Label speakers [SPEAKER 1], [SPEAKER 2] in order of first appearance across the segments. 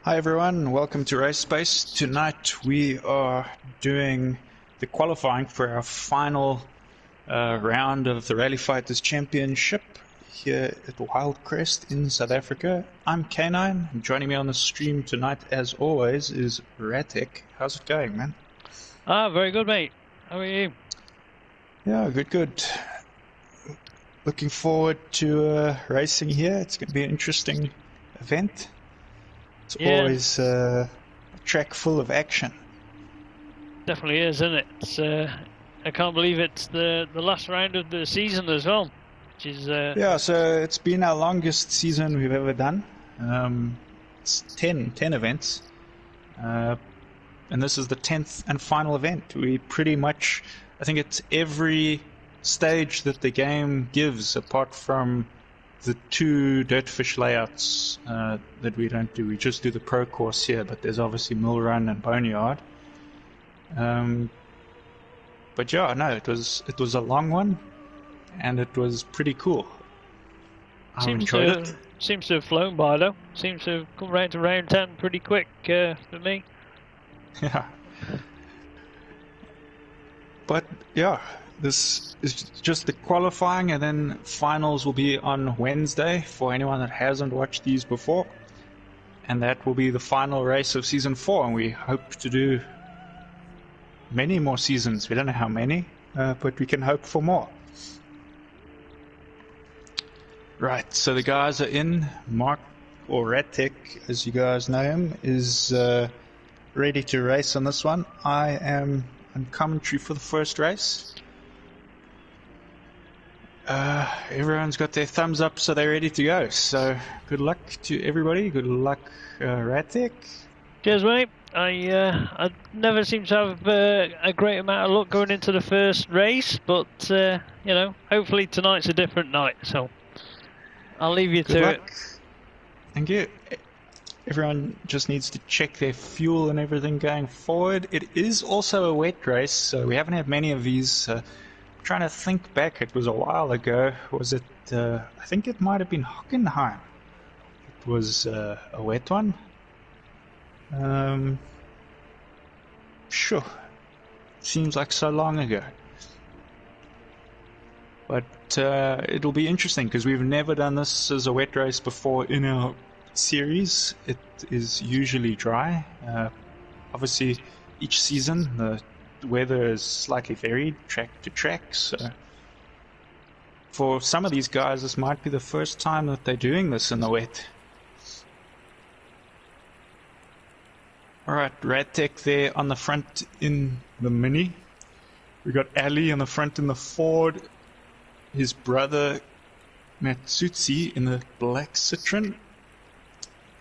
[SPEAKER 1] Hi everyone, welcome to Race Space. Tonight we are doing the qualifying for our final round of the Rally Fighters Championship here at Wildcrest in South Africa. I'm K9, and joining me on the stream tonight as always is Rattec. How's it going, man?
[SPEAKER 2] Very good, mate. How are you?
[SPEAKER 1] Yeah, good. Looking forward to racing here. It's going to be an interesting event. It's always a track full of action.
[SPEAKER 2] Definitely is, isn't it? I can't believe it's the last round of the season as well. Which is
[SPEAKER 1] yeah, so it's been our longest season we've ever done. It's 10 events. And this is the 10th and final event. We pretty much, I think it's every stage that the game gives apart from the two Dirtfish layouts that we don't do. We just do the pro course here, but there's obviously Mill Run and Boneyard. But yeah, no, it was a long one, and it was pretty cool. I enjoyed it.
[SPEAKER 2] Seems to have flown by though. Seems to have come round to round 10 pretty quick for me.
[SPEAKER 1] Yeah. But yeah, this is just the qualifying, and then finals will be on Wednesday for anyone that hasn't watched these before. And that will be the final race of Season 4, and we hope to do many more seasons. We don't know how many, but we can hope for more. Right, so the guys are in. Mark, or Rattec, as you guys know him, is ready to race on this one. I am on commentary for the first race. Everyone's got their thumbs up, so they're ready to go. So good luck to everybody. Good luck, Rattec.
[SPEAKER 2] Cheers, mate. I never seem to have a great amount of luck going into the first race, but you know, hopefully tonight's a different night. So I'll leave you to it.
[SPEAKER 1] Thank you. Everyone just needs to check their fuel and everything going forward. It is also a wet race, so we haven't had many of these. Trying to think back, it was a while ago. Was it? I think it might have been Hockenheim. It was a wet one. Sure. Seems like so long ago. But it'll be interesting because we've never done this as a wet race before in our series. It is usually dry. Obviously, each season the weather is slightly varied track to track, so for some of these guys this might be the first time that they're doing this in the wet. Alright, Rattec there on the front in the Mini. We got Ali on the front in the Ford, his brother Matsutsi in the black Citroen,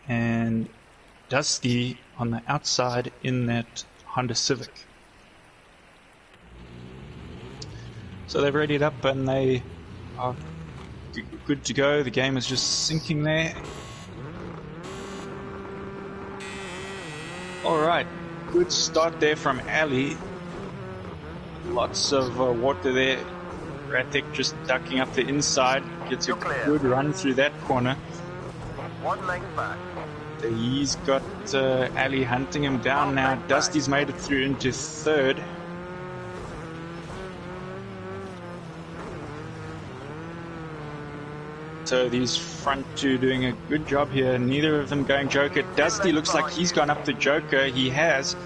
[SPEAKER 1] and Dusty on the outside in that Honda Civic. So they've readied up and they are good to go. The game is just sinking there. Alright, good start there from Ali. Lots of water there. Rattec just ducking up the inside. Gets a good run through that corner.
[SPEAKER 3] 1 length back.
[SPEAKER 1] He's got Ali hunting him down now. Dusty's made it through into third. So these front two doing a good job here. Neither of them going Joker. Dusty looks like he's gone up the Joker. He has.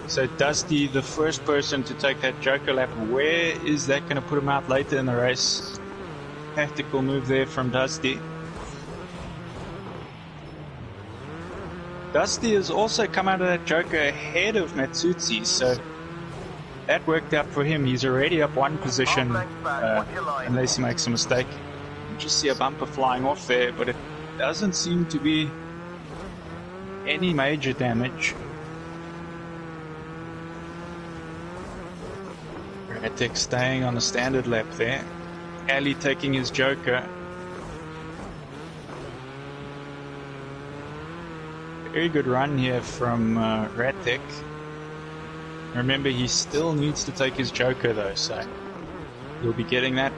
[SPEAKER 1] So Dusty, the first person to take that Joker lap. Where is that going to put him out later in the race? Tactical move there from Dusty. Dusty has also come out of that Joker ahead of Matsutsi, so that worked out for him. He's already up one position, unless he makes a mistake. You just see a bumper flying off there, but it doesn't seem to be any major damage. Rattec staying on the standard lap there. Ali taking his Joker. Very good run here from Rattec. Remember, he still needs to take his Joker though, so he'll be getting that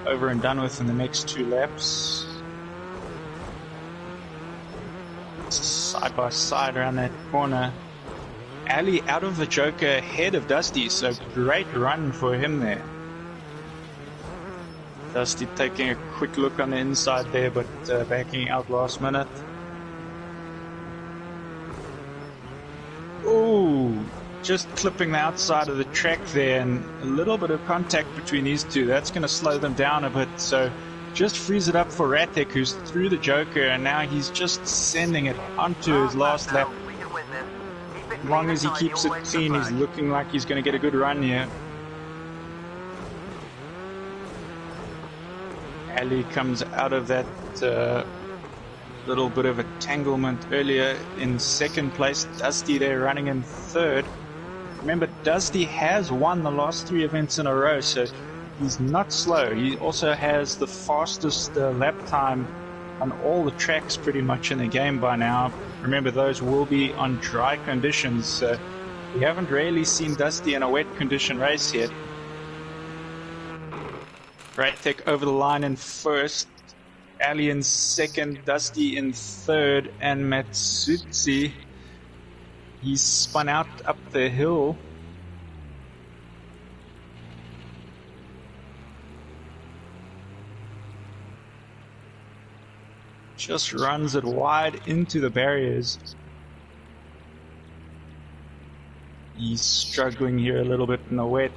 [SPEAKER 1] over and done with in the next 2 laps. side by side around that corner. Ali out of the Joker ahead of Dusty, so great run for him there. Dusty taking a quick look on the inside there, but backing out last minute. Ooh, just clipping the outside of the track there, and a little bit of contact between these two. That's going to slow them down a bit, so just frees it up for Rattec, who's through the Joker, and now he's just sending it onto his last lap. As long as he keeps it clean, he's looking like he's going to get a good run here. Ali comes out of that little bit of entanglement earlier in second place. Dusty there running in third. Remember, Dusty has won the last 3 events in a row, so he's not slow. He also has the fastest lap time on all the tracks pretty much in the game by now. Remember, those will be on dry conditions, so we haven't really seen Dusty in a wet condition race yet. Rattec over the line in first, Ali in second, Dusty in third, and Matsutsi, he's spun out up the hill. Just runs it wide into the barriers. He's struggling here a little bit in the wet.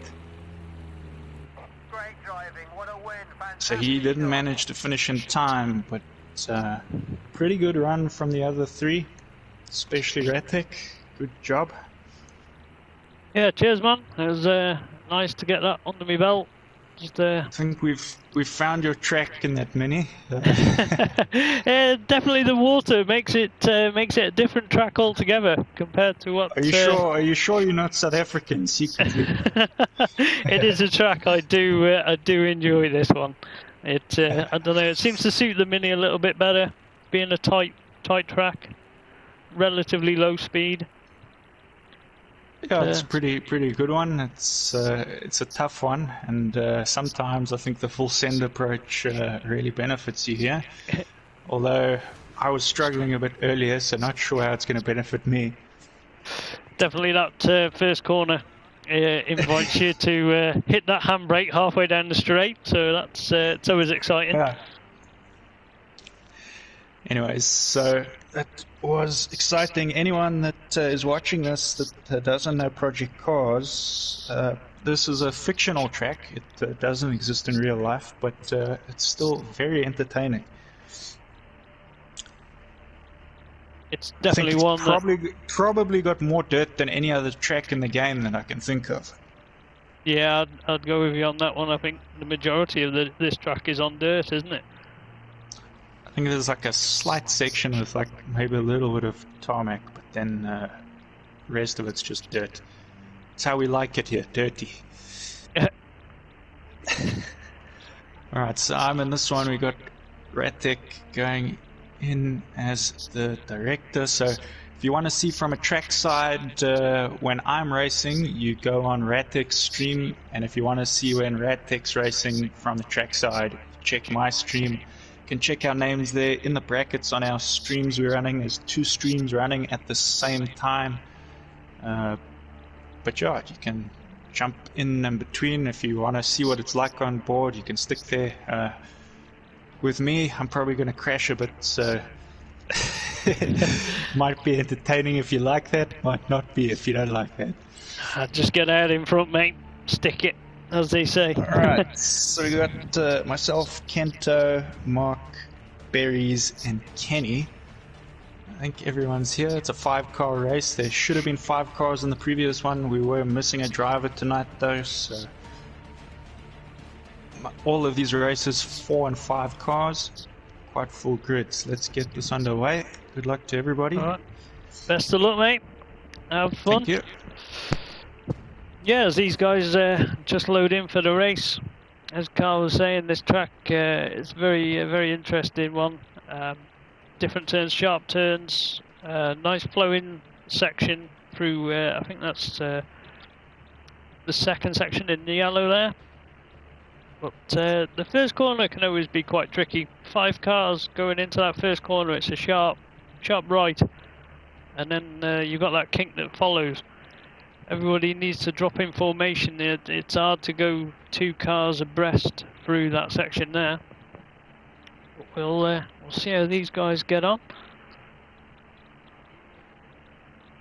[SPEAKER 3] Great driving, what a win.
[SPEAKER 1] So he didn't manage to finish in time, but pretty good run from the other 3, especially Rattec. Good job.
[SPEAKER 2] Yeah, cheers, man. It was nice to get that under my belt. Just,
[SPEAKER 1] I think we've found your track in that mini.
[SPEAKER 2] definitely the water makes it a different track altogether compared to what.
[SPEAKER 1] Are you sure? Are you sure you're not South African secretly?
[SPEAKER 2] It is a track I do enjoy this one. It I don't know. It seems to suit the mini a little bit better, being a tight track, relatively low speed.
[SPEAKER 1] Yeah, it's a pretty good one. It's a tough one, and sometimes I think the full send approach really benefits you here. Although I was struggling a bit earlier, so not sure how it's going to benefit me.
[SPEAKER 2] Definitely that first corner invites you to hit that handbrake halfway down the straight, so that's it's always exciting.
[SPEAKER 1] Yeah. Anyways, so that was exciting. Anyone that is watching this that doesn't know Project Cars, this is a fictional track. It doesn't exist in real life, but it's still very entertaining.
[SPEAKER 2] It's definitely one
[SPEAKER 1] probably got more dirt than any other track in the game that I can think of.
[SPEAKER 2] Yeah, I'd go with you on that one. I think the majority of this track is on dirt, isn't it?
[SPEAKER 1] I think there's like a slight section with like maybe a little bit of tarmac, but then the rest of it's just dirt. It's how we like it here, dirty. Alright, so I'm in this one. We got Rattec going in as the director. So if you want to see from a track side when I'm racing, you go on Rattec's stream, and if you want to see when Rattec's racing from the track side, check my stream. You can check our names there in the brackets on our streams we're running. There's 2 streams running at the same time. But yeah, you can jump in between if you want to see what it's like on board. You can stick there. With me, I'm probably going to crash a bit, so might be entertaining if you like that, might not be if you don't like that.
[SPEAKER 2] Just get out in front, mate. Stick it, as they say.
[SPEAKER 1] Alright, so we got myself, Kento, Mark, Berries, and Kenny. I think everyone's here. It's a 5-car race. There should have been 5 cars in the previous one. We were missing a driver tonight, though, so all of these races, 4 and 5 cars, quite full grids. Let's get this underway. Good luck to everybody.
[SPEAKER 2] All right. Best of luck, mate. Have fun.
[SPEAKER 1] Thank you.
[SPEAKER 2] Yeah, as these guys just load in for the race, as Carl was saying, this track is very interesting one. Different turns, sharp turns, nice flowing section through. I think that's the second section in the yellow there. But the first corner can always be quite tricky. 5 cars going into that first corner. It's a sharp right. and then you've got that kink that follows. Everybody needs to drop in formation. It's hard to go 2 cars abreast through that section there. But we'll see how these guys get on.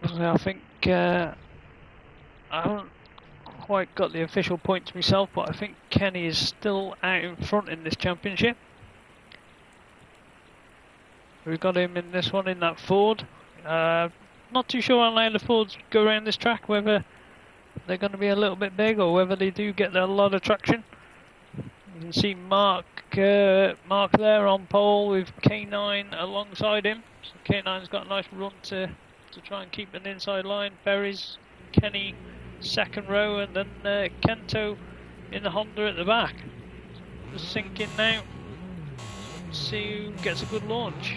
[SPEAKER 2] I think I haven't quite got the official points myself, but I think Kenny is still out in front in this championship. We've got him in this one in that Ford. Not too sure how the Fords go around this track, whether they're going to be a little bit big or whether they do get a lot of traction. You can see Mark there on pole with K9 alongside him. So K9's got a nice run to try and keep an inside line. Berry's, Kenny second row, and then Kento in the Honda at the back. Just sinking now. See who gets a good launch.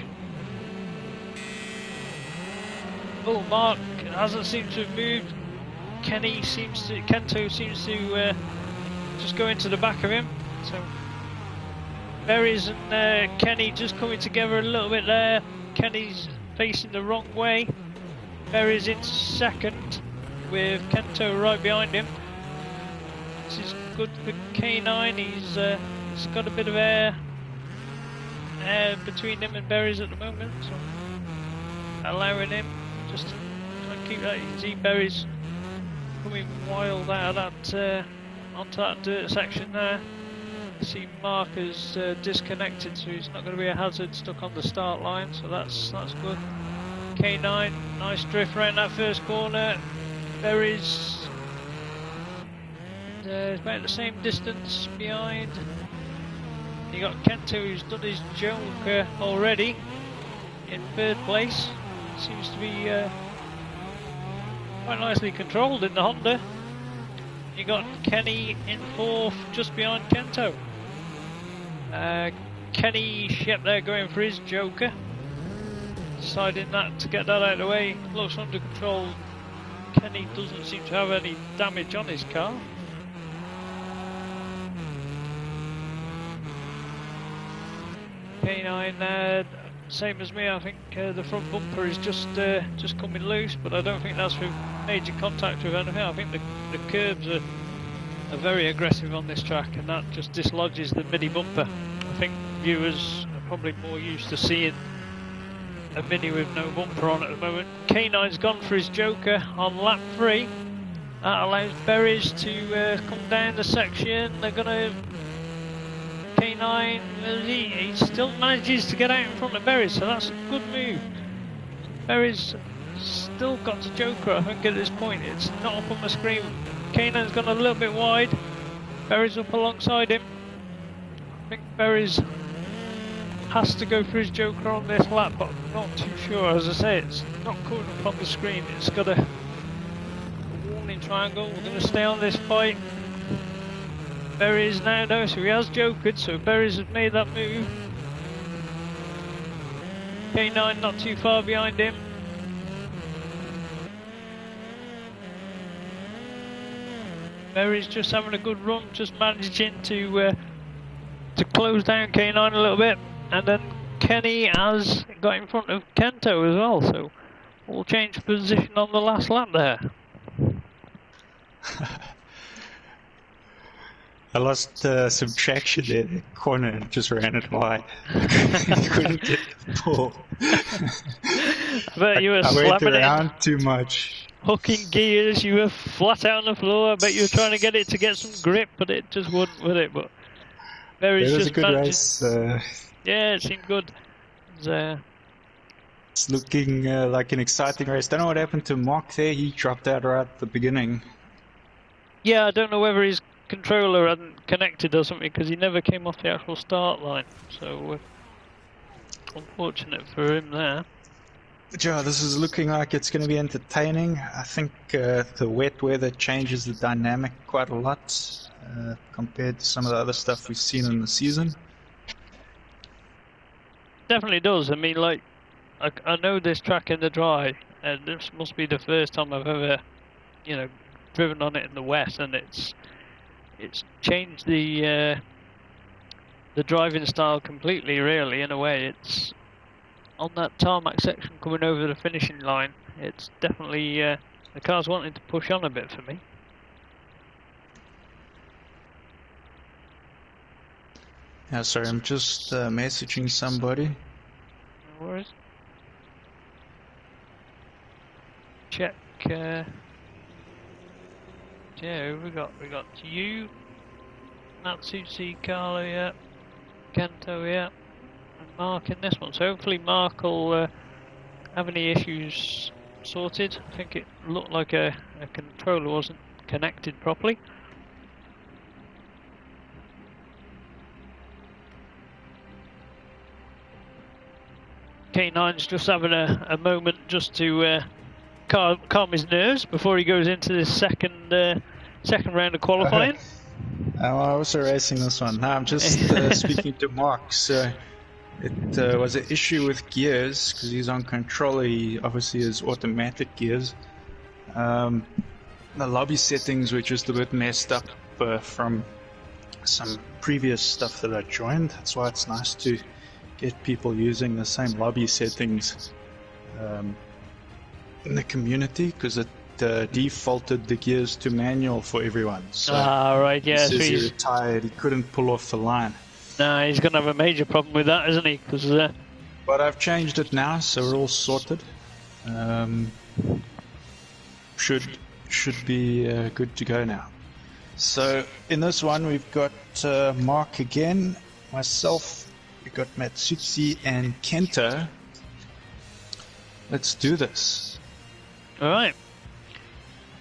[SPEAKER 2] Oh, Mark hasn't seemed to have moved. Kento seems to just go into the back of him. So Berries and Kenny just coming together a little bit there. Kenny's facing the wrong way. Berries in second with Kento right behind him. This is good for K9. He's got a bit of air between him and Berries at the moment, so allowing him just to try and keep that easy. Berries coming wild out of that onto that dirt section there. See Mark is disconnected, so he's not going to be a hazard stuck on the start line, so that's good. K9, nice drift around that first corner. Berries about the same distance behind. You got Kento, who's done his joke already in third place. Seems to be quite nicely controlled in the Honda. You got Kenny in fourth, just behind Kento. Kenny Shep there going for his joker. Deciding that to get that out of the way. Looks under control. Kenny doesn't seem to have any damage on his car. K9 same as me. I think the front bumper is just coming loose, but I don't think that's with major contact with anything. I think the curbs are very aggressive on this track, and that just dislodges the mini bumper. I think viewers are probably more used to seeing a mini with no bumper on at the moment. K9's gone for his joker on lap 3. That allows Berries to come down the section. They're going to... K9, he still manages to get out in front of Berries, so that's a good move. Berries still got to joker, I think, at this point. It's not up on the screen. K9's gone a little bit wide. Berries up alongside him. I think Berries has to go for his joker on this lap, but I'm not too sure. As I say, it's not coming up on the screen. It's got a warning triangle. We're going to stay on this fight. Berries now knows, so he has jokered, so Berries has made that move. K9 not too far behind him. Berries just having a good run, just managing to close down K9 a little bit, and then Kenny has got in front of Kento as well, so we'll change position on the last lap there.
[SPEAKER 1] I lost some traction there, the corner, and just ran it wide. Couldn't get the ball.
[SPEAKER 2] But you were
[SPEAKER 1] I went
[SPEAKER 2] slapping
[SPEAKER 1] around
[SPEAKER 2] it,
[SPEAKER 1] too much.
[SPEAKER 2] hooking gears, you were flat out on the floor. I bet you were trying to get it to get some grip, but it just wouldn't with it. But Berry's
[SPEAKER 1] It was
[SPEAKER 2] just
[SPEAKER 1] a good race.
[SPEAKER 2] yeah, it seemed good.
[SPEAKER 1] It's looking like an exciting race. Don't know what happened to Mark there. He dropped out right at the beginning.
[SPEAKER 2] Yeah, I don't know whether his controller hadn't connected or something, because he never came off the actual start line. So unfortunate for him there.
[SPEAKER 1] Yeah, this is looking like it's going to be entertaining. I think the wet weather changes the dynamic quite a lot compared to some of the other stuff we've seen in the season.
[SPEAKER 2] Definitely does. I mean, like, I know this track in the dry, and this must be the first time I've ever, driven on it in the wet, and it's changed the driving style completely. Really, in a way, on that tarmac section coming over the finishing line. It's definitely the car's wanting to push on a bit for me.
[SPEAKER 1] Yeah, sorry, I'm just messaging somebody.
[SPEAKER 2] No worries. Check. Yeah, who we got? We got you, Matsushi, Carlo, yeah, Kento, yeah, and Mark in this one. So hopefully Mark will have any issues sorted. I think it looked like a controller wasn't connected properly. K9's just having a moment just to calm his nerves before he goes into this second round of qualifying.
[SPEAKER 1] I'm also racing this one. No, I'm just speaking to Mark. So it was an issue with gears because he's on controller. He obviously has automatic gears. The lobby settings were just a bit messed up from some previous stuff that I joined. That's why it's nice to get people using the same lobby settings in the community, because it defaulted the gears to manual for everyone. So
[SPEAKER 2] right, yeah.
[SPEAKER 1] he says he retired, he couldn't pull off the line.
[SPEAKER 2] No, he's going to have a major problem with that, isn't he? Cause,
[SPEAKER 1] but I've changed it now, so we're all sorted. Should be good to go now. So in this one we've got Mark again, myself, we've got Matsushi and Kento. Let's do this.
[SPEAKER 2] Alright.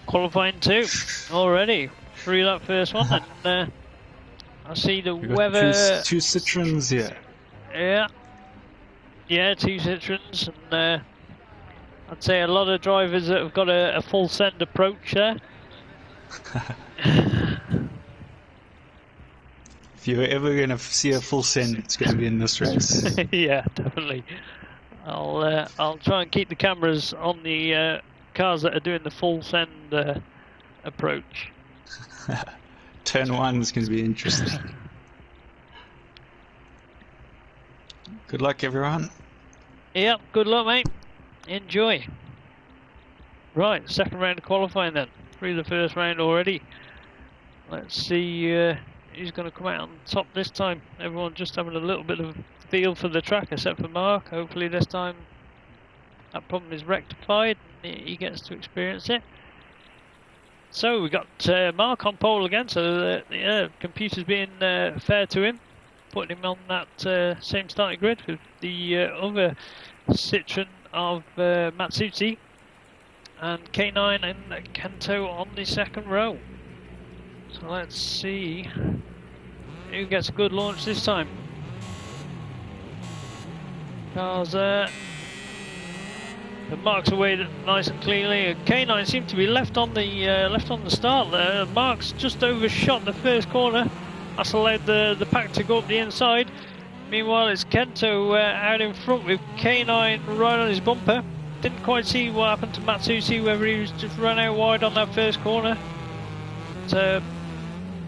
[SPEAKER 2] Qualifying 2 already through that first one. And I see the weather.
[SPEAKER 1] Two Citroens here.
[SPEAKER 2] Yeah. Yeah, 2 Citroens. And I'd say a lot of drivers that have got a full send approach there.
[SPEAKER 1] If you're ever going to see a full send, it's going to be in this race.
[SPEAKER 2] Yeah, definitely. I'll try and keep the cameras on the cars that are doing the full send approach.
[SPEAKER 1] Turn 1 is going to be interesting. Good luck, everyone.
[SPEAKER 2] Yep, good luck, mate. Enjoy. Right, second round of qualifying then. Through the first round already. Let's see who's going to come out on top this time. Everyone just having a little bit of feel for the track, except for Mark. Hopefully this time that problem is rectified and he gets to experience it. So we got Mark on pole again, so the computer's being fair to him, putting him on that same starting grid with the other Citroen of Matsushi, and K9 and Kento on the second row. So let's see who gets a good launch this time. Cars there. The marks away nice and cleanly. K9 seemed to be left on the start there. Mark's just overshot the first corner. That's allowed the pack to go up the inside. Meanwhile, it's Kento out in front with K9 right on his bumper. Didn't quite see what happened to Matsushi, whether he was just run out wide on that first corner. So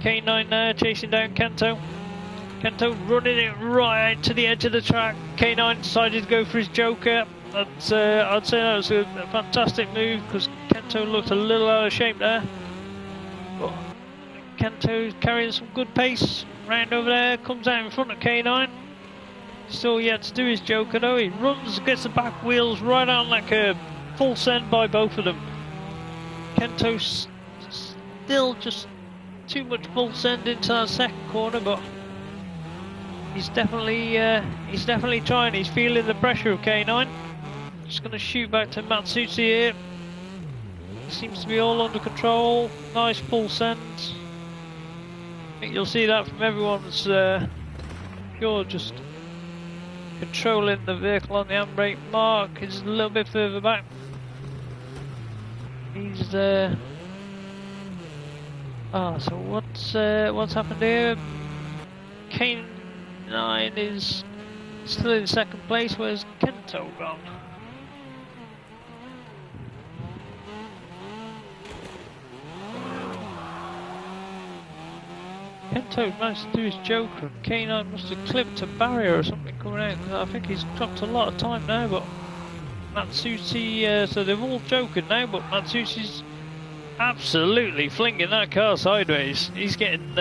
[SPEAKER 2] K9 there chasing down Kento. Kento running it right out to the edge of the track. K9 decided to go for his joker. I'd say that was a fantastic move because Kento looked a little out of shape there. But Kento's carrying some good pace. Round over there, comes out in front of K9. Still yet to do his joker though. He runs, gets the back wheels right out on that curb. Full send by both of them. Kento's still just too much full send into that second corner, but he's definitely trying. He's feeling the pressure of K9. Just going to shoot back to Matsushi here. Seems to be all under control. Nice full send. I think you'll see that from everyone's pure just controlling the vehicle on the handbrake. Mark is a little bit further back. He's so what's happened here? K9 is still in second place. Where's Kento gone? Kento managed to do his Joker. K9 must have clipped a barrier or something coming out. I think he's dropped a lot of time now, but Matsushi, so they've all joking now, but Matsushi's absolutely flinging that car sideways. He's getting,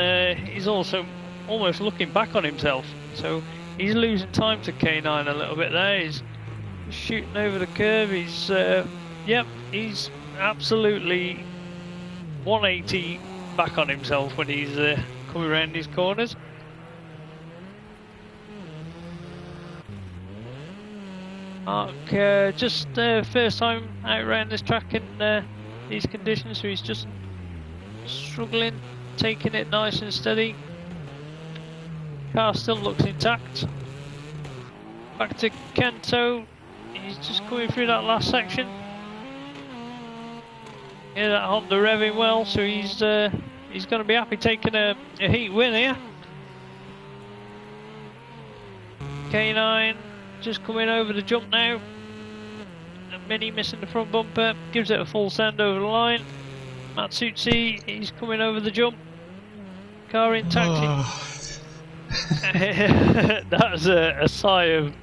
[SPEAKER 2] he's also almost looking back on himself. So he's losing time to K9 a little bit there. He's shooting over the curve. He's, yep, he's absolutely 180 back on himself when he's coming around these corners. Mark, just first time out around this track in these conditions, so he's just struggling, taking it nice and steady. Car still looks intact. Back to Kento, he's just coming through that last section. Yeah, that Honda revving well, so he's going to be happy taking a heat win here. K9 just coming over the jump now. And Mini missing the front bumper, gives it a full send over the line. Matsushi, he's coming over the jump. Car intact. That's a sigh of,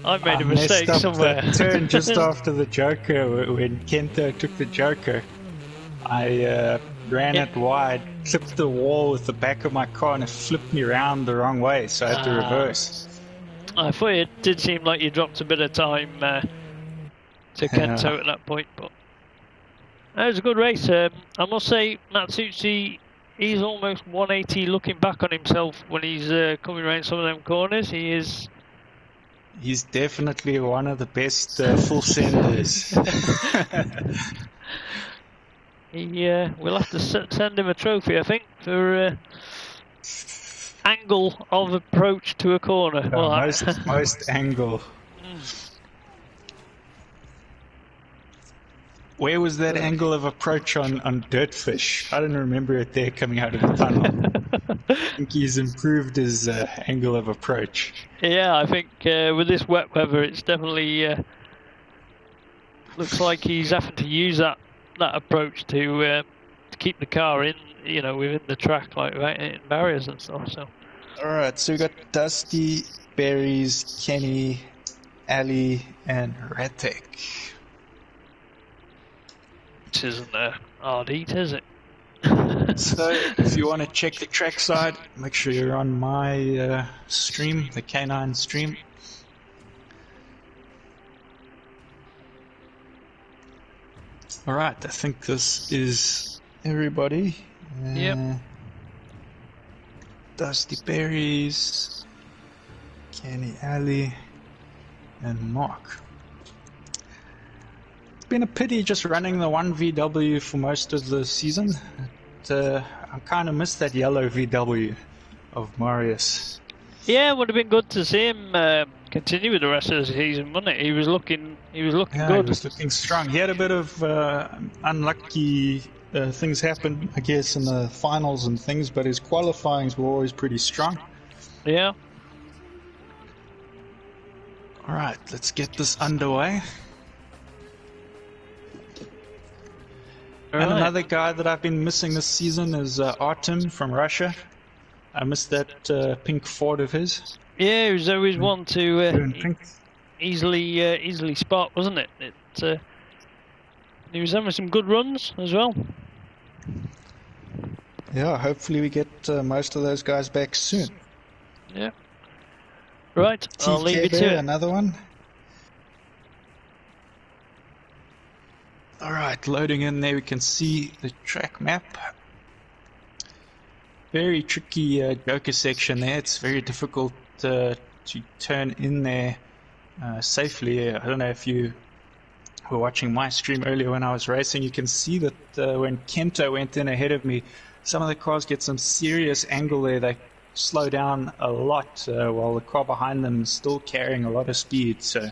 [SPEAKER 2] I made a mistake somewhere.
[SPEAKER 1] The turn just after the Joker, when Kento took the Joker, I ran it wide, clipped the wall with the back of my car, and it flipped me around the wrong way, so I had to reverse.
[SPEAKER 2] I thought it did seem like you dropped a bit of time to Kento at that point, but that was a good race. I must say, Matsushi, he's almost 180 looking back on himself when he's coming around some of them corners. He's
[SPEAKER 1] definitely one of the best full senders.
[SPEAKER 2] We'll have to send him a trophy, I think, for angle of approach to a corner.
[SPEAKER 1] Most angle. Where was that angle of approach on Dirtfish? I don't remember it there coming out of the tunnel. I think he's improved his angle of approach.
[SPEAKER 2] Yeah, I think with this wet weather, it's definitely looks like he's having to use that approach to keep the car in, within the track, like without hitting barriers and stuff. So.
[SPEAKER 1] All right, so we got Dusty, Berries, Kenny, Ali, and Rattec.
[SPEAKER 2] This isn't a hard eat, is it?
[SPEAKER 1] So, if you want to check the trackside, make sure you're on my stream, the K9 stream. Alright, I think this is everybody.
[SPEAKER 2] Yep.
[SPEAKER 1] Dusty Berries, Kenny Ali, and Mark. It's been a pity just running the one VW for most of the season. I kind of missed that yellow VW of Marius.
[SPEAKER 2] Yeah, it would have been good to see him continue with the rest of the season, wouldn't it? He was looking good.
[SPEAKER 1] He was looking strong. He had a bit of unlucky things happen, I guess, in the finals and things, but his qualifyings were always pretty strong.
[SPEAKER 2] Yeah.
[SPEAKER 1] All right, let's get this underway. And another guy that I've been missing this season is Artem from Russia. I missed that pink Ford of his.
[SPEAKER 2] Yeah, he was always one to easily spot, wasn't it? He was having some good runs as well.
[SPEAKER 1] Yeah, hopefully we get most of those guys back soon.
[SPEAKER 2] Yeah. Right, I'll leave you to it.
[SPEAKER 1] Another one. Alright, loading in there, we can see the track map. Very tricky Joker section there. It's very difficult to turn in there safely. I don't know if you were watching my stream earlier when I was racing. You can see that when Kento went in ahead of me, some of the cars get some serious angle there. They slow down a lot while the car behind them is still carrying a lot of speed. So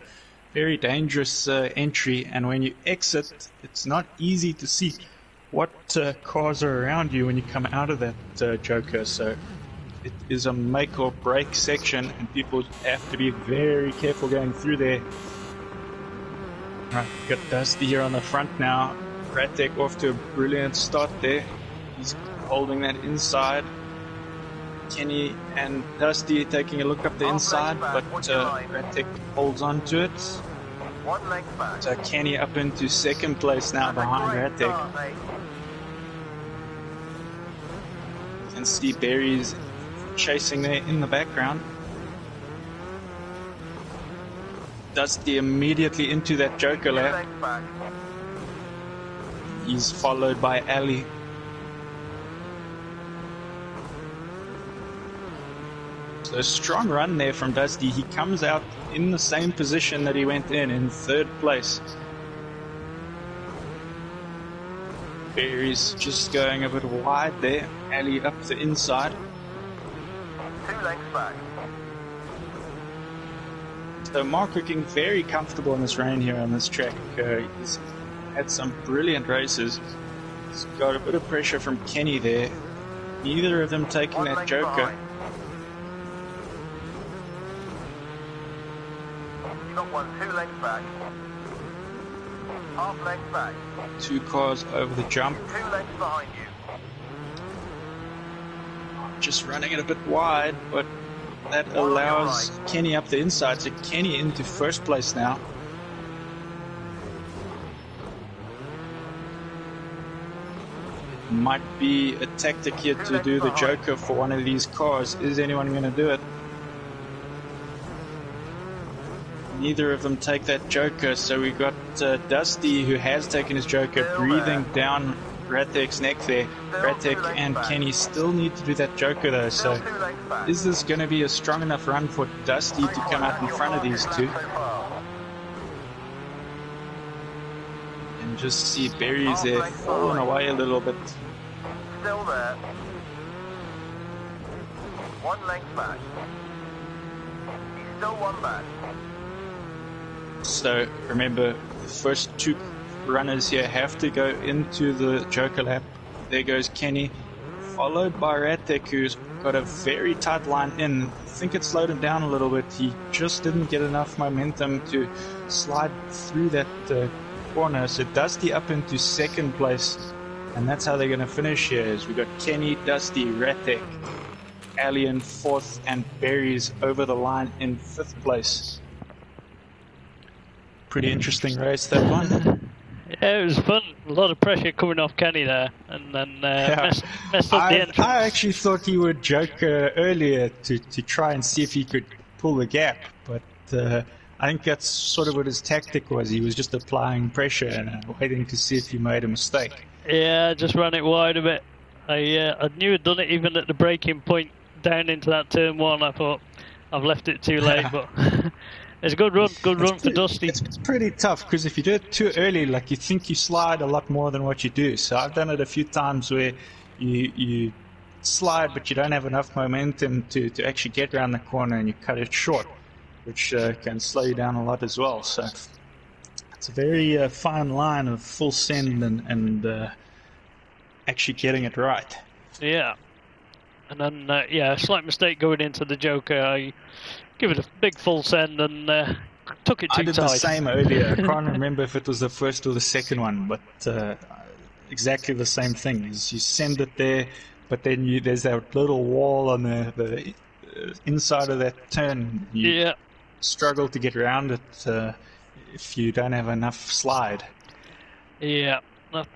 [SPEAKER 1] very dangerous entry, and when you exit, it's not easy to see what cars are around you when you come out of that Joker. So it is a make or break section, and people have to be very careful going through there. Right, got Dusty here on the front now. Rattec off to a brilliant start there. He's holding that inside. Kenny and Dusty taking a look up the inside, but Rattec holds on to it.
[SPEAKER 3] 1 length back.
[SPEAKER 1] So Kenny up into second place now behind Rattec. You can see Berry's chasing there in the background. Dusty immediately into that Joker
[SPEAKER 3] 2
[SPEAKER 1] lap.
[SPEAKER 3] lengths back.
[SPEAKER 1] He's followed by Ali. So a strong run there from Dusty. He comes out in the same position that he went in third place. Berry's just going a bit wide there. Ali up the inside.
[SPEAKER 3] 2 lengths back.
[SPEAKER 1] So Mark looking very comfortable in this rain here on this track. He's had some brilliant races. He's got a bit of pressure from Kenny there. Neither of them taking
[SPEAKER 3] 1
[SPEAKER 1] that
[SPEAKER 3] length
[SPEAKER 1] Joker.
[SPEAKER 3] behind. You got 1 2 lengths back. Half length back.
[SPEAKER 1] 2 cars over the jump.
[SPEAKER 3] 2 lengths behind you.
[SPEAKER 1] Just running it a bit wide, but that
[SPEAKER 3] One on your
[SPEAKER 1] allows
[SPEAKER 3] right.
[SPEAKER 1] Kenny up the inside. So Kenny into first place now. Might be a tactic here to do the Joker for one of these cars. Is anyone going to do it? Neither of them take that Joker, so we got Dusty, who has taken his Joker, breathing down Rattec's neck there. Rattec and Kenny still need to do that Joker though, so
[SPEAKER 3] Still 2 lengths back.
[SPEAKER 1] is this going to be a strong enough run for Dusty to come out in front of these two? And just see Berry's there falling away a little bit.
[SPEAKER 3] Still there. 1 length back. He's still 1 back.
[SPEAKER 1] So remember, the first 2 runners here have to go into the Joker lap. There goes Kenny, followed by Rattec, who's got a very tight line in. I think it slowed him down a little bit. He just didn't get enough momentum to slide through that corner. So Dusty up into second place, and that's how they're going to finish here. Is we got Kenny, Dusty, Rattec, Ali in fourth, and Berry's over the line in fifth place. Pretty interesting race, that one.
[SPEAKER 2] Yeah, it was fun. A lot of pressure coming off Kenny there, and then messed up the entrance.
[SPEAKER 1] I actually thought he would joke earlier to try and see if he could pull the gap, but I think that's sort of what his tactic was. He was just applying pressure and waiting to see if he made a mistake.
[SPEAKER 2] Yeah, I just ran it wide a bit. I knew I'd done it even at the braking point down into that turn 1. I thought I've left it too late, but it's a good run for Dusty.
[SPEAKER 1] It's pretty tough because if you do it too early, like you think you slide a lot more than what you do. So I've done it a few times where you slide, but you don't have enough momentum to actually get around the corner, and you cut it short, which can slow you down a lot as well. So it's a very fine line of full send and actually getting it right.
[SPEAKER 2] Yeah. And then, a slight mistake going into the Joker. I give it a big full send and took it too tight.
[SPEAKER 1] I did the same earlier. I can't remember if it was the first or the second one, but exactly the same thing. Is you send it there, but then there's that little wall on the inside of that turn. You struggle to get around it if you don't have enough slide.
[SPEAKER 2] Yeah, that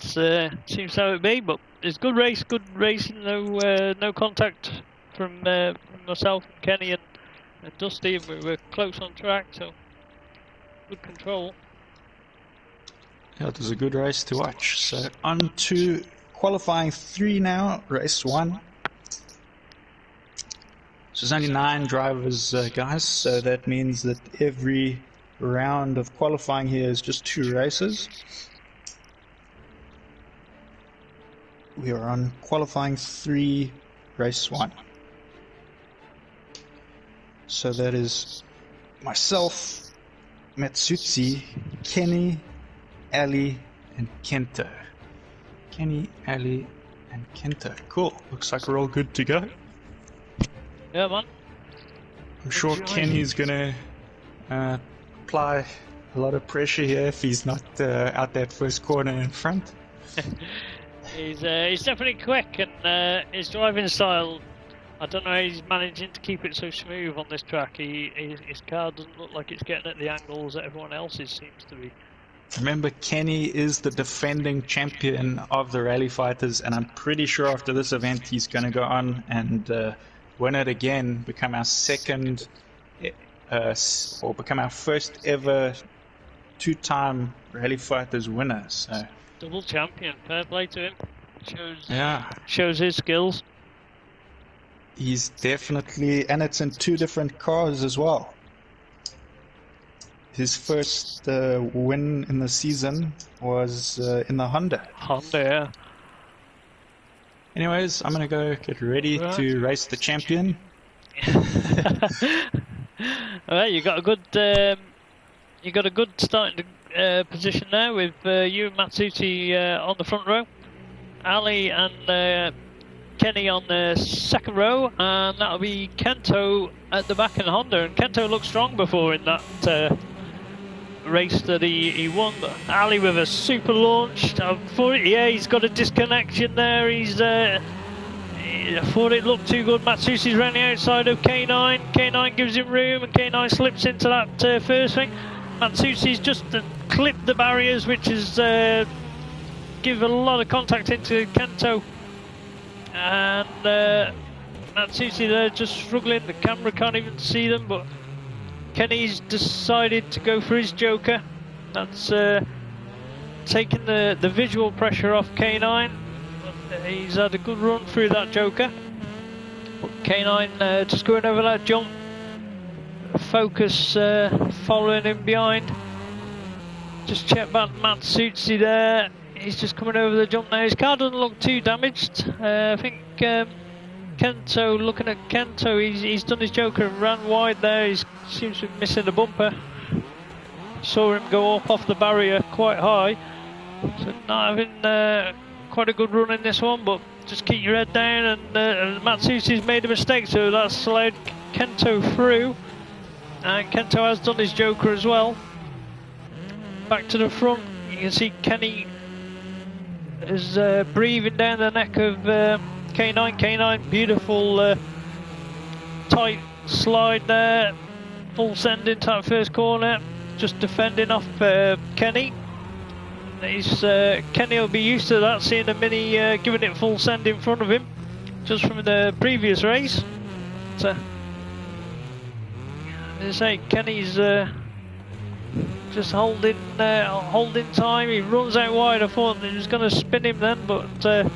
[SPEAKER 2] seems how it be, but it's good race, no contact from myself, Kenny and Dusty. We're close on track, so good control.
[SPEAKER 1] Yeah, it was a good race to watch. So on to qualifying 3 now, race 1. So there's only 9 drivers, guys, so that means that every round of qualifying here is just 2 races. We are on qualifying 3, race 1. So that is myself, Matsutsi, Kenny, Ali, and Kento. Kenny, Ali, and Kento. Cool. Looks like we're all good to go.
[SPEAKER 2] Yeah, man.
[SPEAKER 1] I'm sure Kenny's gonna apply a lot of pressure here if he's not out that first corner in front.
[SPEAKER 2] He's definitely quick, and his driving style I don't know how he's managing to keep it so smooth on this track. His car doesn't look like it's getting at the angles that everyone else's seems to be.
[SPEAKER 1] Remember, Kenny is the defending champion of the rally fighters, and I'm pretty sure after this event he's going to go on and win it again, become our second, or become our first ever two-time rally fighters winner. So
[SPEAKER 2] Double champion, fair play to him.
[SPEAKER 1] yeah,
[SPEAKER 2] Shows his skills.
[SPEAKER 1] he's definitely, and it's in two different cars as well. His first win in the season was in the Honda.
[SPEAKER 2] Honda, yeah.
[SPEAKER 1] Anyways, I'm gonna go get ready to race the champion.
[SPEAKER 2] Alright, you got a good starting position there with you and Matsuti on the front row, Ali and Kenny on the second row, and that'll be Kento at the back in Honda. And Kento looked strong before in that race that he won. But Ali with a super launch. Yeah, he's got a disconnection there. I thought it looked too good. Matsusi's around the outside of K9. K9 gives him room, and K9 slips into that first thing. Matsusi's just clipped the barriers, which is give a lot of contact into Kento. And Matsusi there just struggling. The camera can't even see them, but Kenny's decided to go for his Joker. That's taking the visual pressure off K9. He's had a good run through that Joker. But K9 just going over that jump. Focus following him behind. Just check back Matsusi there. He's just coming over the jump now. His car doesn't look too damaged. I think Kento, looking at Kento, he's done his Joker and ran wide there. He seems to be missing the bumper. Saw him go up off the barrier quite high. So not having quite a good run in this one, but just keep your head down. And Matsusi's made a mistake, so that's allowed Kento through. And Kento has done his Joker as well. Back to the front, you can see Kenny is breathing down the neck of K9. K9, beautiful tight slide there, full send into that first corner, just defending off Kenny. Kenny will be used to that, seeing a Mini giving it full send in front of him, just from the previous race. So, as I say, Kenny's just holding time. He runs out wide. I thought he was going to spin him then, but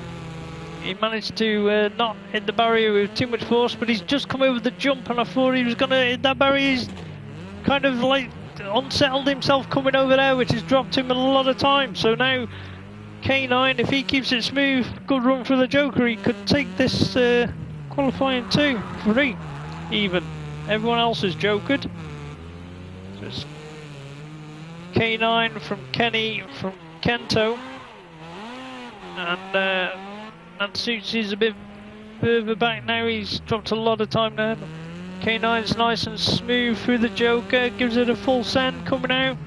[SPEAKER 2] he managed to not hit the barrier with too much force. But he's just come over the jump, and I thought he was going to hit that barrier. He's kind of like unsettled himself coming over there, which has dropped him a lot of time. So now K9, if he keeps it smooth, good run for the Joker, he could take this qualifying 2, 3 even. Everyone else is jokered. Just K9 from Kenny, from Kento, and Matsuchi's a bit further back now. He's dropped a lot of time there. K9's nice and smooth through the Joker, gives it a full send coming out.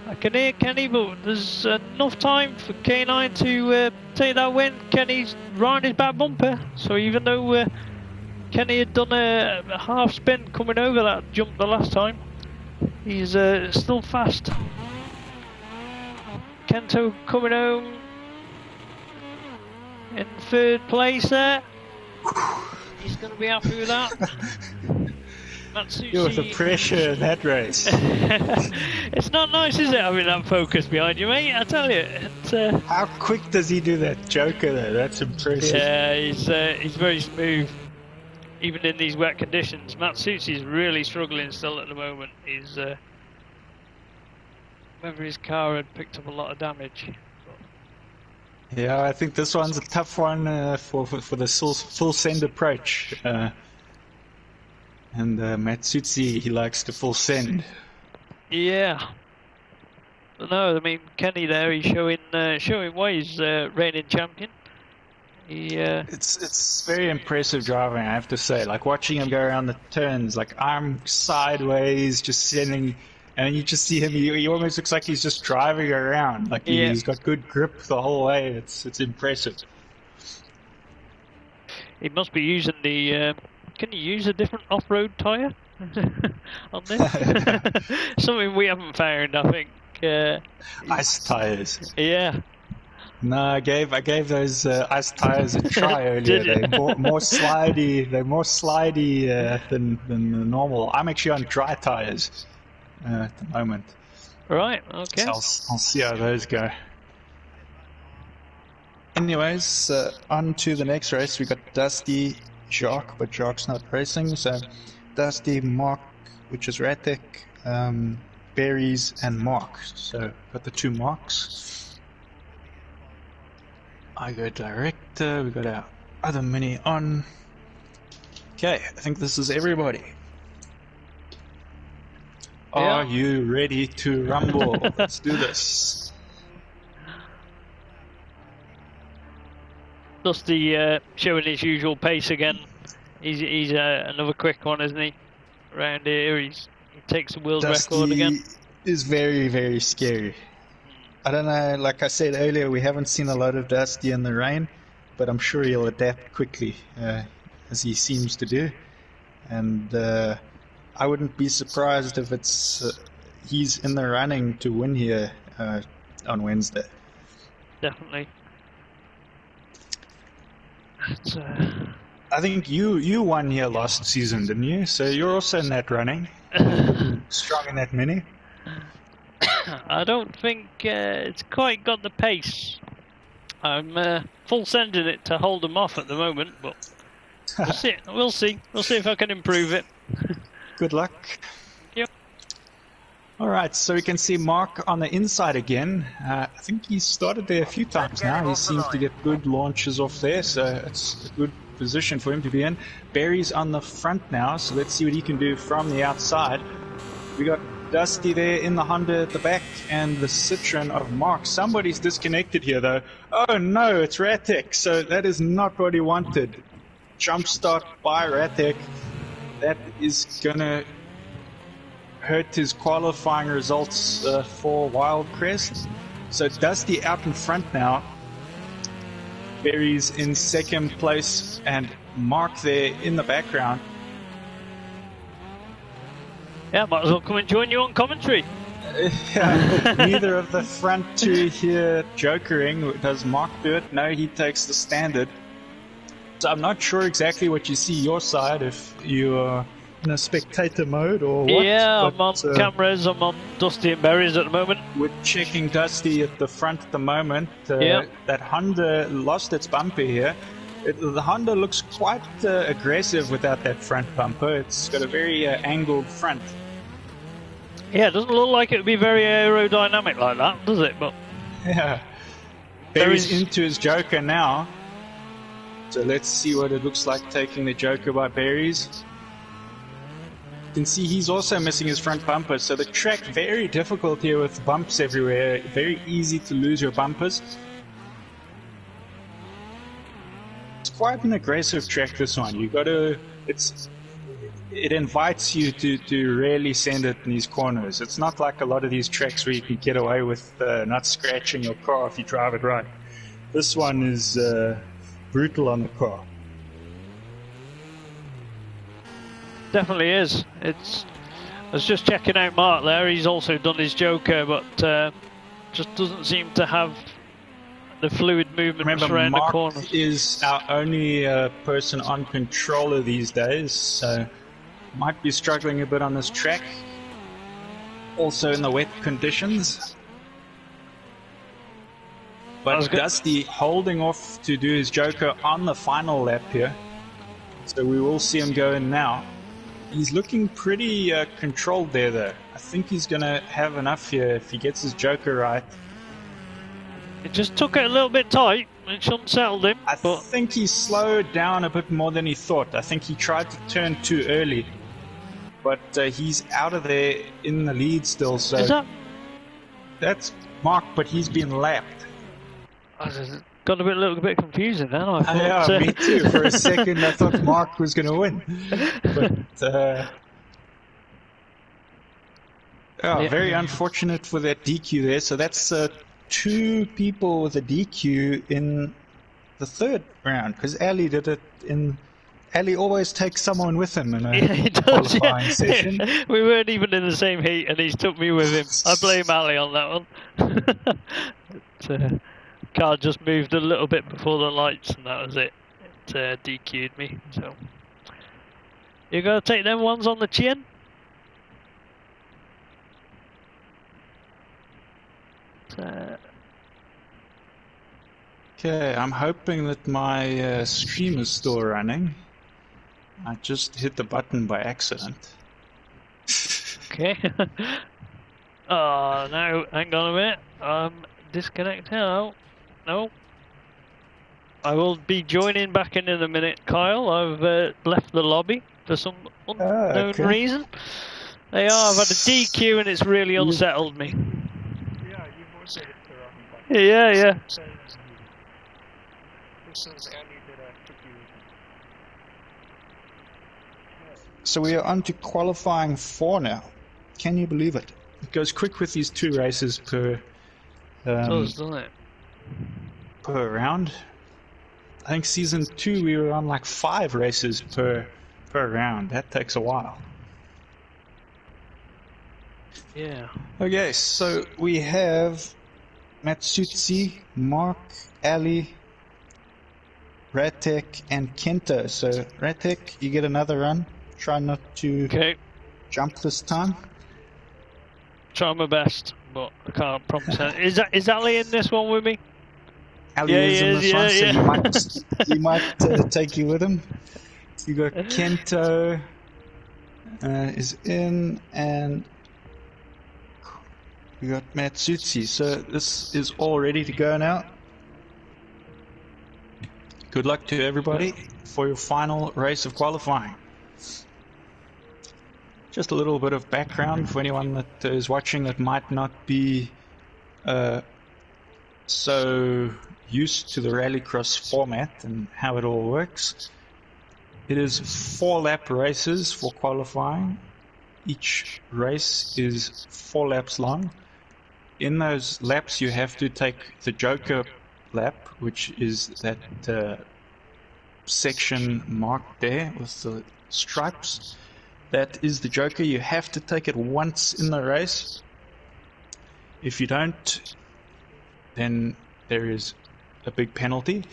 [SPEAKER 2] I can hear Kenny, but there's enough time for K9 to take that win. Kenny's right on his back bumper, so even though Kenny had done a half spin coming over that jump the last time, he's still fast. Kento coming home in third place there. He's going to be happy with that. Matsushi.
[SPEAKER 1] You're the pressure in that race.
[SPEAKER 2] It's not nice, is it, having that focus behind you, mate? I tell you.
[SPEAKER 1] How quick does he do that Joker though? That's impressive.
[SPEAKER 2] Yeah, he's very smooth, even in these wet conditions. Matsushi's really struggling still at the moment. He's whether his car had picked up a lot of damage.
[SPEAKER 1] Yeah, I think this one's a tough one for the full send approach. And Matsushi, he likes to full send.
[SPEAKER 2] Yeah. But no, I mean, Kenny there, he's showing why he's reigning champion.
[SPEAKER 1] It's very impressive driving, I have to say. Like watching him go around the turns, like arm sideways, just sending, and you just see him. He almost looks like he's just driving around. Like he's got good grip the whole way. It's impressive.
[SPEAKER 2] He must be using the. Can you use a different off-road tyre on this? Something we haven't found, I think.
[SPEAKER 1] Ice tires.
[SPEAKER 2] Yeah.
[SPEAKER 1] No, I gave those ice tires a try earlier.
[SPEAKER 2] Did you?
[SPEAKER 1] They're more slidey. They're more slidey than the normal. I'm actually on dry tires at the moment.
[SPEAKER 2] Right. Okay.
[SPEAKER 1] So I'll see how those go. Anyways, on to the next race. We got Dusty, Jacques, but Jacques not racing. So Dusty, Mark, which is Rattec, Berries, and Mark. So got the 2 Marks. I go director. We got our other mini on. Okay, I think this is everybody.
[SPEAKER 2] Yeah.
[SPEAKER 1] Are you ready to rumble? Let's do this.
[SPEAKER 2] Dusty showing his usual pace again. He's another quick one, isn't he? Around here, he takes the world record again.
[SPEAKER 1] Is very, very scary. I don't know, like I said earlier, we haven't seen a lot of Dusty in the rain, but I'm sure he'll adapt quickly, as he seems to do. And I wouldn't be surprised if it's he's in the running to win here on Wednesday.
[SPEAKER 2] Definitely.
[SPEAKER 1] I think you won here last season, didn't you? So you're also in that running. Strong in that mini.
[SPEAKER 2] I don't think it's quite got the pace. I'm full sending it to hold them off at the moment, but we'll see. We'll see. We'll see if I can improve it.
[SPEAKER 1] Good luck.
[SPEAKER 2] Yep.
[SPEAKER 1] Alright, so we can see Mark on the inside again. I think he's started there a few times now. He seems to get good launches off there, so it's a good position for him to be in. Barry's on the front now, so let's see what he can do from the outside. We got Dusty there in the Honda at the back and the Citroen of Mark. Somebody's disconnected here though. Oh no, it's Rattec, so that is not what he wanted. Jump start by Rattec. That is gonna hurt his qualifying results for Wildcrest. So Dusty out in front now. Barry's in second place and Mark there in the background.
[SPEAKER 2] Yeah, might as well come and join you on commentary.
[SPEAKER 1] Neither of the front 2 here jokering. Does Mark do it? No, he takes the standard. So I'm not sure exactly what you see your side, if you're in a spectator mode or what.
[SPEAKER 2] Yeah, I'm on cameras, I'm on Dusty and Berries at the moment.
[SPEAKER 1] We're checking Dusty at the front at the moment. That Honda lost its bumper here. The Honda looks quite aggressive without that front bumper. It's got a very angled front.
[SPEAKER 2] Yeah, it doesn't look like it would be very aerodynamic like that, does it? But
[SPEAKER 1] yeah, Barry's into his Joker now. So let's see what it looks like taking the Joker by Berries. You can see he's also missing his front bumper. So the track very difficult here with bumps everywhere. Very easy to lose your bumpers. It's quite an aggressive track, this one. You got to. It invites you to really send it in these corners. It's not like a lot of these tracks where you can get away with not scratching your car if you drive it right. This one is brutal on the car.
[SPEAKER 2] Definitely is. I was just checking out Mark there. He's also done his Joker, but just doesn't seem to have the fluid movement around
[SPEAKER 1] Mark
[SPEAKER 2] the corners.
[SPEAKER 1] Is our only person on controller these days, so might be struggling a bit on this track. Also in the wet conditions. But Dusty holding off to do his Joker on the final lap here. So we will see him go in now. He's looking pretty controlled there though. I think he's going to have enough here if he gets his Joker right.
[SPEAKER 2] It just took it a little bit tight, which unsettled him.
[SPEAKER 1] I think he slowed down a bit more than he thought. I think he tried to turn too early. But he's out of there in the lead still. So
[SPEAKER 2] is that?
[SPEAKER 1] That's Mark, but he's been lapped.
[SPEAKER 2] Got a little bit confusing then. I thought,
[SPEAKER 1] yeah, me too. For a second I thought Mark was going to win. But very unfortunate for that DQ there. So that's 2 people with a DQ in the third round, because Ali did it in... Ali always takes someone with him in a
[SPEAKER 2] Yeah, he does.
[SPEAKER 1] qualifying session.
[SPEAKER 2] We weren't even in the same heat, and he's took me with him. I blame Ali on that one. But, car just moved a little bit before the lights, and that was it. It DQ'd me. So you gotta take them ones on the chin.
[SPEAKER 1] Okay, I'm hoping that my stream is still running. I just hit the button by accident.
[SPEAKER 2] Okay. Oh no, hang on a minute. Disconnect. Hello. No. I will be joining back in a minute, Kyle. I've left the lobby for some unknown reason. I've had a DQ and it's really unsettled me.
[SPEAKER 4] Yeah, you've also hit the wrong button.
[SPEAKER 2] Yeah.
[SPEAKER 4] This is Andy did a cookie.
[SPEAKER 1] So we are on to qualifying 4 now. Can you believe it? It goes quick with these 2 races per
[SPEAKER 2] Doesn't it?
[SPEAKER 1] per round. I think season 2 we were on like 5 races per round. That takes a while.
[SPEAKER 2] Yeah.
[SPEAKER 1] Okay, so we have Matsutsi, Mark, Ali, Rattec, and Kento. So Rattec, you get another run. Try not to jump this time.
[SPEAKER 2] Try my best, but I can't promise anything. Is Ali in this one with me?
[SPEAKER 1] Ali is in this one, so he might take you with him. You got Kento is in, and we got Matsutsi. So this is all ready to go now. Good luck to everybody for your final race of qualifying. Just a little bit of background for anyone that is watching that might not be so used to the rallycross format and how it all works. It is 4-lap races for qualifying. Each race is 4 laps long. In those laps you have to take the Joker lap, which is that section marked there with the stripes. That is the Joker. You have to take it once in the race. If you don't, then there is a big penalty.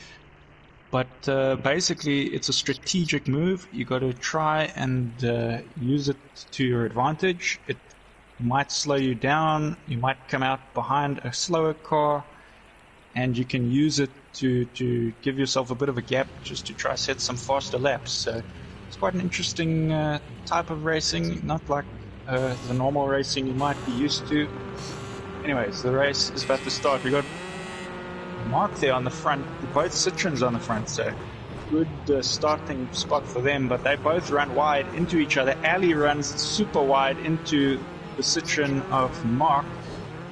[SPEAKER 1] But basically it's a strategic move. You got to try and use it to your advantage. It might slow you down. You might come out behind a slower car, and you can use it to give yourself a bit of a gap just to try set some faster laps. So it's quite an interesting type of racing, not like the normal racing you might be used to. Anyways, the race is about to start. We got Mark there on the front, both Citroens on the front, so good starting spot for them, but they both run wide into each other. Ali runs super wide into the Citroen of Mark,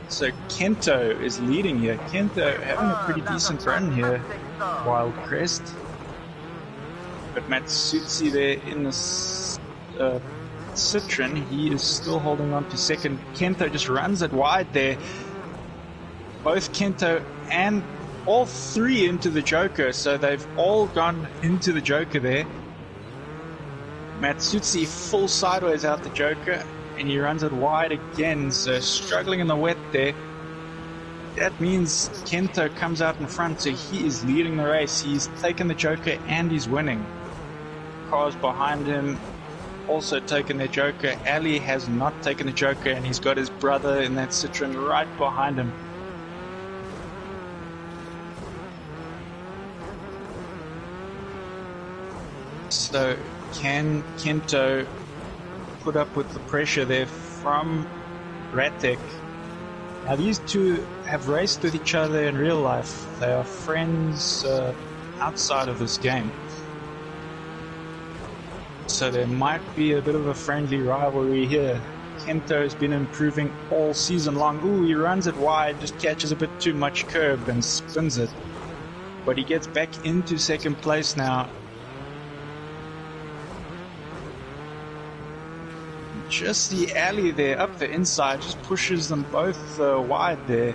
[SPEAKER 1] so Kento is leading here. Kento having a pretty decent run here, Wild Crest. But Matsutsi there in the Citroen, he is still holding on to second. Kento just runs it wide there. Both Kento and all 3 into the Joker, so they've all gone into the Joker there. Matsutsi full sideways out the Joker, and he runs it wide again, so struggling in the wet there. That means Kento comes out in front, so he is leading the race. He's taken the Joker and he's winning. Cars behind him also taken their Joker. Ali has not taken the Joker, and he's got his brother in that Citroen right behind him. So can Kento put up with the pressure there from Rattec? Now these two have raced with each other in real life. They are friends outside of this game. So there might be a bit of a friendly rivalry here. Kento has been improving all season long. Ooh, he runs it wide, just catches a bit too much curb and spins it. But he gets back into second place now. Just the alley there, up the inside, just pushes them both wide there.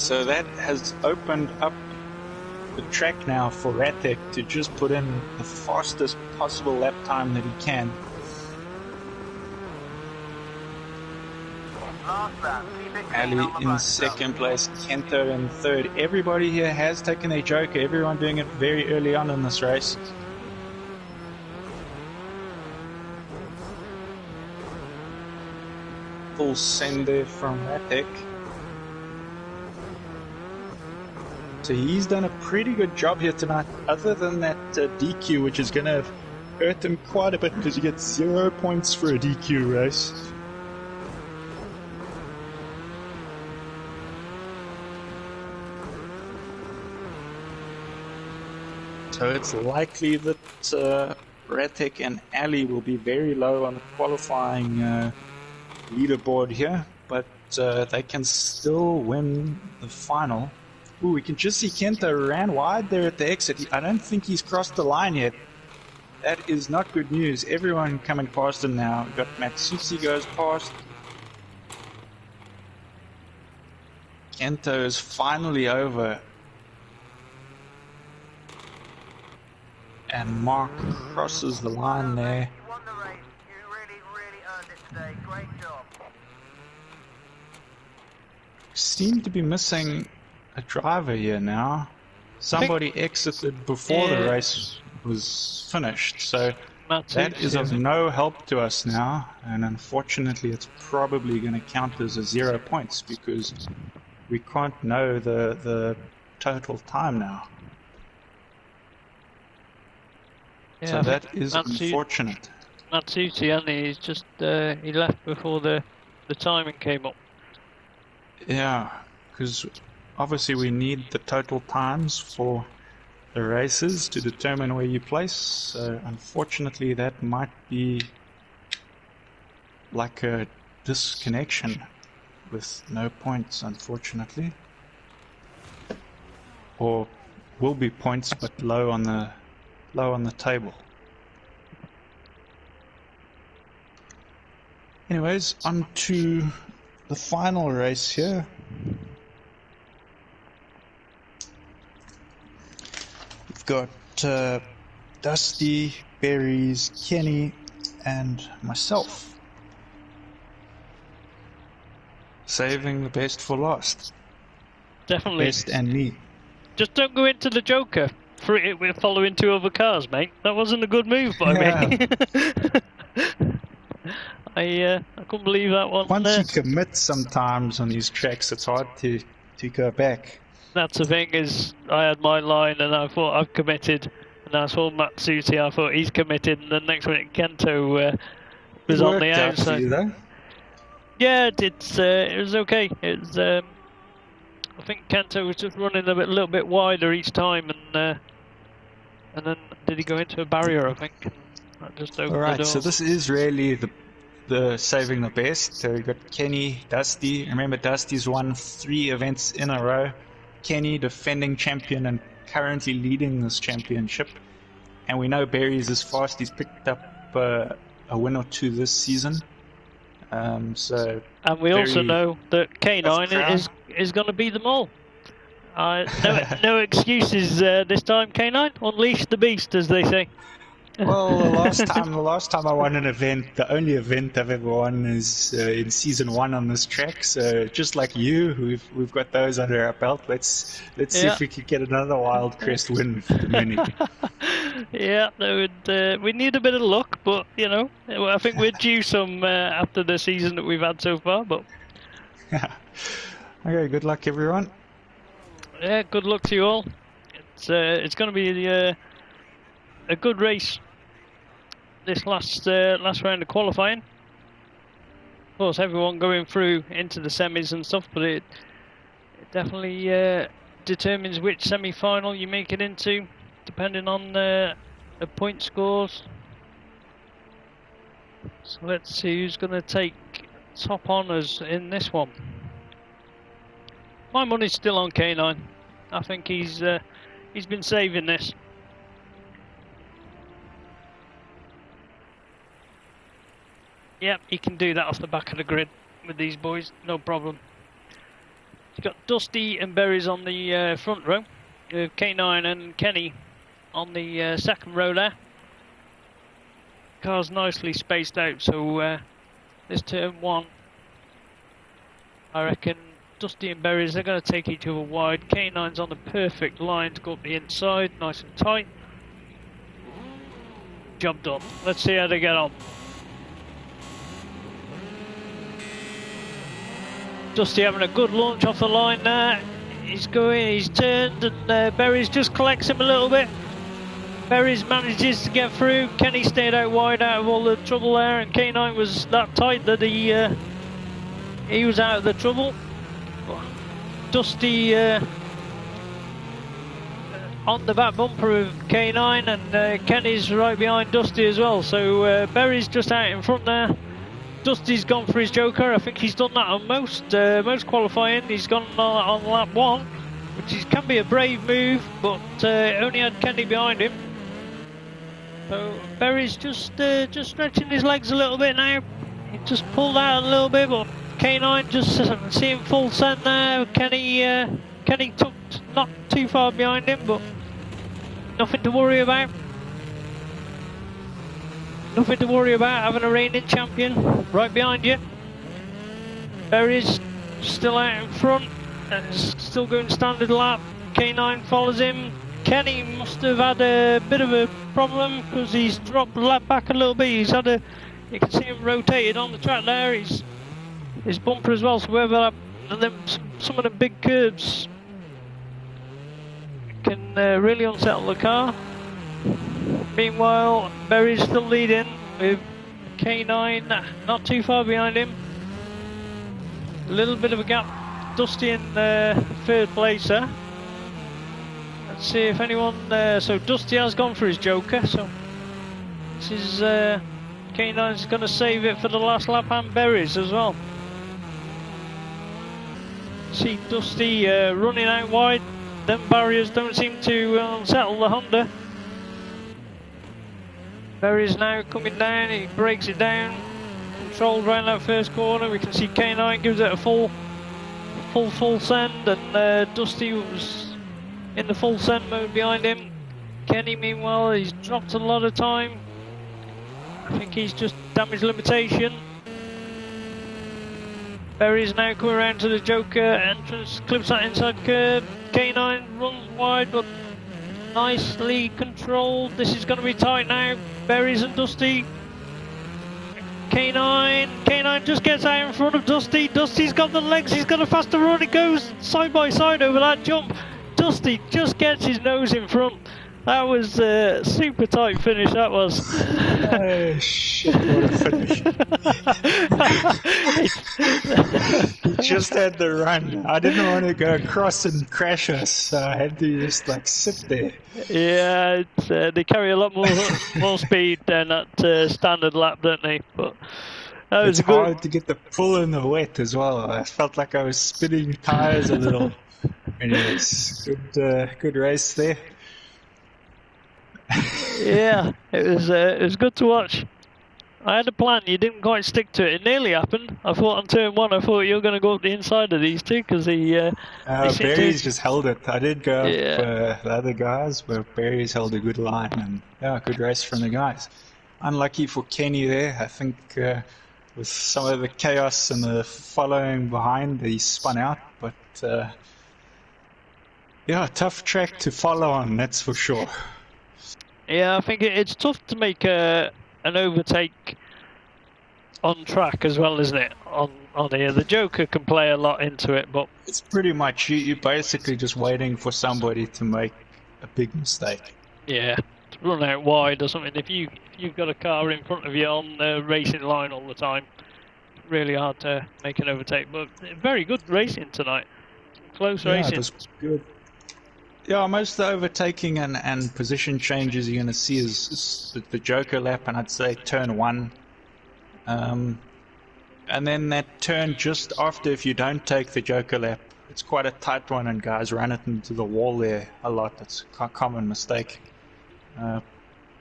[SPEAKER 1] So that has opened up the track now for Rattec to just put in the fastest possible lap time that he can.
[SPEAKER 3] Last lap, keep it clean
[SPEAKER 1] Ali
[SPEAKER 3] on the
[SPEAKER 1] in
[SPEAKER 3] back
[SPEAKER 1] second place, Kento in third. Everybody here has taken a joker, everyone doing it very early on in this race. Full send there from Rattec. So he's done a pretty good job here tonight, other than that DQ, which is going to hurt him quite a bit because you get 0 points for a DQ race. So it's likely that Rattec and Ali will be very low on the qualifying leaderboard here, but they can still win the final. Ooh, we can just see Kento ran wide there at the exit. I don't think he's crossed the line yet. That is not good news. Everyone coming past him now. We've got Matsushi goes past. Kento is finally over. And Mark crosses the line there.
[SPEAKER 3] You won the race. You really, really earned it today. Great job.
[SPEAKER 1] Seem to be missing a driver here now. Somebody exited before the race was finished, so that is of no help to us now, and unfortunately it's probably going to count as a 0 points because we can't know the total time now.
[SPEAKER 2] Yeah,
[SPEAKER 1] so that is unfortunate.
[SPEAKER 2] Matsushi, and he's just he left before the timing came up.
[SPEAKER 1] Yeah, because obviously we need the total times for the races to determine where you place, so unfortunately that might be like a disconnection with no points, unfortunately. Or will be points but low on the table. Anyways, on to the final race here. We've got Dusty, Berries, Kenny, and myself. Saving the best for last.
[SPEAKER 2] Definitely.
[SPEAKER 1] Best and me.
[SPEAKER 2] Just don't go into the Joker. We're following two other cars, mate. That wasn't a good move by me. I couldn't believe that one.
[SPEAKER 1] Once you commit sometimes on these tracks, it's hard to go back.
[SPEAKER 2] That's the thing, is I had my line and I thought I've committed, and I saw Matsushi, I thought he's committed, and the next minute Kento was on the outside. Yeah, it was okay. It was, I think Kento was just running a little bit wider each time, and then did he go into a barrier? I think that just opened the door.
[SPEAKER 1] So this is really the saving the best. So we've got Kenny, Dusty. Remember, Dusty's won 3 events in a row. Kenny, defending champion and currently leading this championship. And we know Barry's is fast. He's picked up a win or 2 this season. And
[SPEAKER 2] we also know that K9 is going to beat them all. No excuses this time, K9. Unleash the beast, as they say.
[SPEAKER 1] Well, the last time I won an event, the only event I've ever won is in season 1 on this track. So just like you, we've got those under our belt. Let's see if we can get another Wild Crest win for the Mini.
[SPEAKER 2] Yeah, we need a bit of luck, but I think we're due some after the season that we've had so far. But
[SPEAKER 1] okay, good luck, everyone.
[SPEAKER 2] Yeah, good luck to you all. It's going to be a good race this last round of qualifying. Of course, everyone going through into the semis and stuff, but it definitely determines which semi-final you make it into, depending on the point scores. So let's see who's going to take top honours in this one. My money's still on K9. I think he's been saving this. Yep, he can do that off the back of the grid with these boys, no problem. You've got Dusty and Berries on the front row, with K9 and Kenny on the second row there. Car's nicely spaced out, so this turn 1, I reckon Dusty and Berries, they're going to take each other wide. K9's on the perfect line to go up the inside, nice and tight. Job done. Let's see how they get on. Dusty having a good launch off the line there. He's going, he's turned, and Berries just collects him a little bit. Berries manages to get through. Kenny stayed out wide out of all the trouble there, and K9 was that tight that he was out of the trouble. Dusty on the back bumper of K9, and Kenny's right behind Dusty as well. So Berries just out in front there. Dusty's gone for his joker. I think he's done that on most qualifying. He's gone on lap 1, which can be a brave move, but only had Kenny behind him. So Berry's just stretching his legs a little bit now. He just pulled out a little bit, but K9 just seeing full send there. Kenny took not too far behind him, but nothing to worry about. Nothing to worry about, having a reigning champion right behind you. Berry's still out in front, still going standard lap. K9 follows him. Kenny must have had a bit of a problem because he's dropped the lap back a little bit. He's had you can see him rotated on the track there. His bumper as well, so whether some of the big curves can really unsettle the car. Meanwhile, Berry's still leading with K9 not too far behind him. A little bit of a gap. Dusty in third place there. Let's see if anyone. So Dusty has gone for his joker. So this is K9's going to save it for the last lap, and Berries as well. See Dusty running out wide. Them barriers don't seem to unsettle the Honda. Berries now coming down, he breaks it down, controlled around that first corner. We can see K9 gives it a full send, and Dusty was in the full send mode behind him. Kenny, meanwhile, he's dropped a lot of time. I think he's just damage limitation. Berries now coming around to the joker entrance, clips that inside curb. K9 runs wide, but nicely controlled. This is going to be tight now. Berries and Dusty. K9 just gets out in front of Dusty. Dusty's got the legs, he's got a faster run. It goes side by side over that jump. Dusty just gets his nose in front. That was a super tight finish, that was.
[SPEAKER 1] Oh shit, what a finish. He just had the run. I didn't want to go across and crash us, so I had to just like sit there.
[SPEAKER 2] Yeah, they carry a lot more speed than that standard lap, don't they? But that was
[SPEAKER 1] it's hard to get the pull in the wet as well. I felt like I was spinning tires a little. Anyways, good race there.
[SPEAKER 2] Yeah, it was good to watch. I had a plan, you didn't quite stick to it. It nearly happened. I thought on turn 1, I thought you were going to go up the inside of these two because
[SPEAKER 1] Barry's just held it. I did go up the other guys, but Barry's held a good line, and yeah, good race from the guys. Unlucky for Kenny there. I think with some of the chaos and the following behind, he spun out, but yeah, tough track to follow on, that's for sure.
[SPEAKER 2] Yeah, I think it's tough to make an overtake on track as well, isn't it? On here, the Joker can play a lot into it, but
[SPEAKER 1] it's pretty much you're basically just waiting for somebody to make a big mistake.
[SPEAKER 2] Yeah, to run out wide or something. If you've got a car in front of you on the racing line all the time, really hard to make an overtake. But very good racing tonight, close racing.
[SPEAKER 1] It was good. Yeah, most of the overtaking and position changes you're going to see is the Joker lap, and I'd say turn 1. And then that turn just after, if you don't take the Joker lap, it's quite a tight one, and guys run it into the wall there a lot. It's a common mistake. And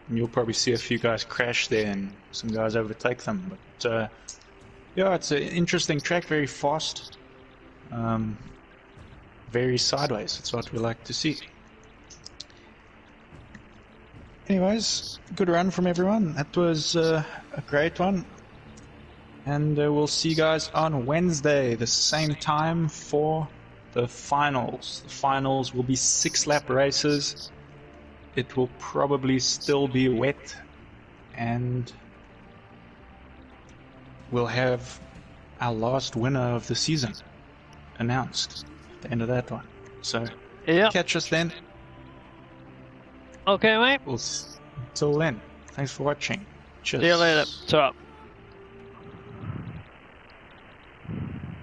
[SPEAKER 1] you'll probably see a few guys crash there and some guys overtake them. But yeah, it's an interesting track, very fast. very sideways. That's what we like to see. Anyways, good run from everyone. That was a great one. And we'll see you guys on Wednesday, the same time for the finals. The finals will be 6-lap races. It will probably still be wet. And we'll have our last winner of the season announced at the end of that one. So catch us then.
[SPEAKER 2] Okay, mate.
[SPEAKER 1] Till then, thanks for watching. Cheers.
[SPEAKER 2] See you later. Ta-ra.